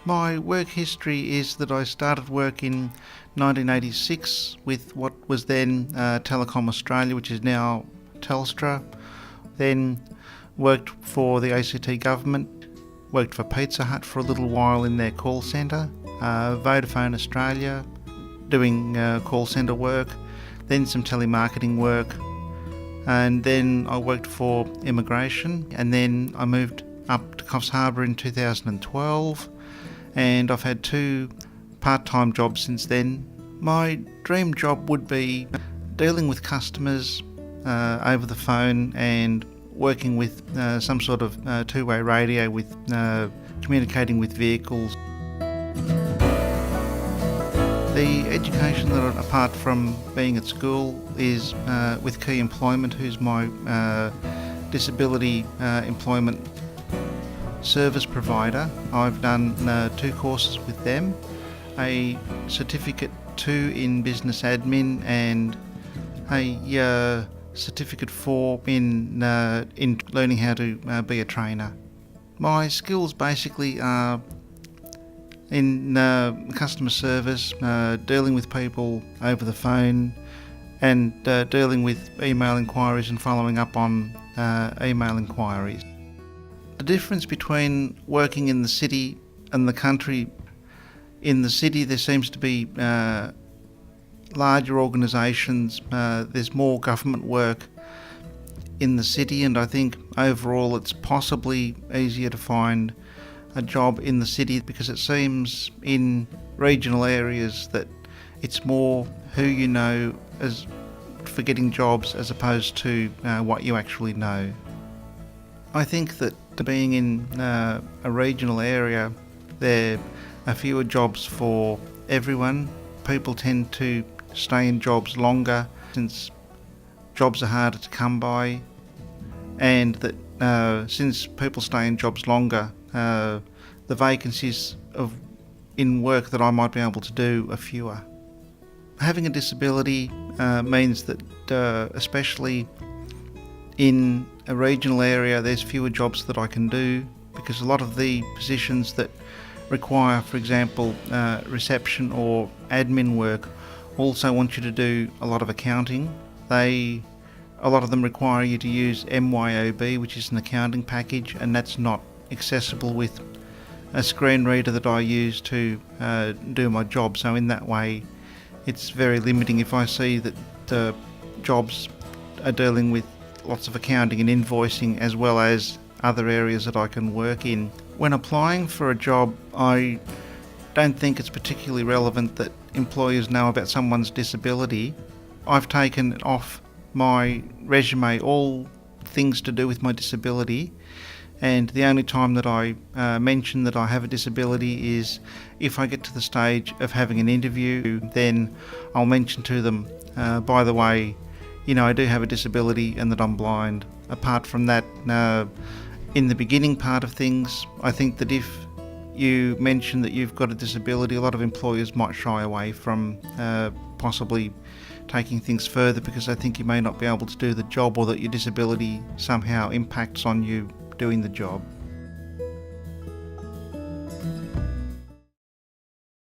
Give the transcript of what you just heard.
My work history is that I started work in 1986 with what was then Telecom Australia, which is now Telstra. Then worked for the ACT government, worked for Pizza Hut for a little while in their call centre, Vodafone Australia, doing call centre work, then some telemarketing work, and then I worked for immigration, and then I moved up to Coffs Harbour in 2012, and I've had 2 part-time jobs since then. My dream job would be dealing with customers over the phone and working with some sort of two-way radio with communicating with vehicles. The education that, apart from being at school, is with Key Employment, who's my disability employment service provider. I've done 2 courses with them, a Certificate 2 in Business Admin and a Certificate 4 in learning how to be a trainer. My skills basically are in customer service, dealing with people over the phone, and dealing with email inquiries and following up on email inquiries. The difference between working in the city and the country: in the city there seems to be larger organisations, there's more government work in the city, and I think overall it's possibly easier to find a job in the city, because it seems in regional areas that it's more who you know as for getting jobs as opposed to what you actually know. I think that being in a regional area, there are fewer jobs for everyone. People tend to stay in jobs longer since jobs are harder to come by, and that since people stay in jobs longer, the vacancies in work that I might be able to do are fewer. Having a disability means that especially in a regional area there's fewer jobs that I can do, because a lot of the positions that require, for example, reception or admin work also want you to do a lot of accounting. A lot of them require you to use MYOB, which is an accounting package, and that's not accessible with a screen reader that I use to do my job. So in that way it's very limiting. If I see that jobs are dealing with lots of accounting and invoicing as well as other areas that I can work in. When applying for a job, I don't think it's particularly relevant that employers know about someone's disability. I've taken off my resume all things to do with my disability, and the only time that I mention that I have a disability is if I get to the stage of having an interview. Then I'll mention to them, by the way, I do have a disability and that I'm blind. Apart from that, in the beginning part of things, I think that if you mention that you've got a disability, a lot of employers might shy away from possibly taking things further, because they think you may not be able to do the job, or that your disability somehow impacts on you doing the job.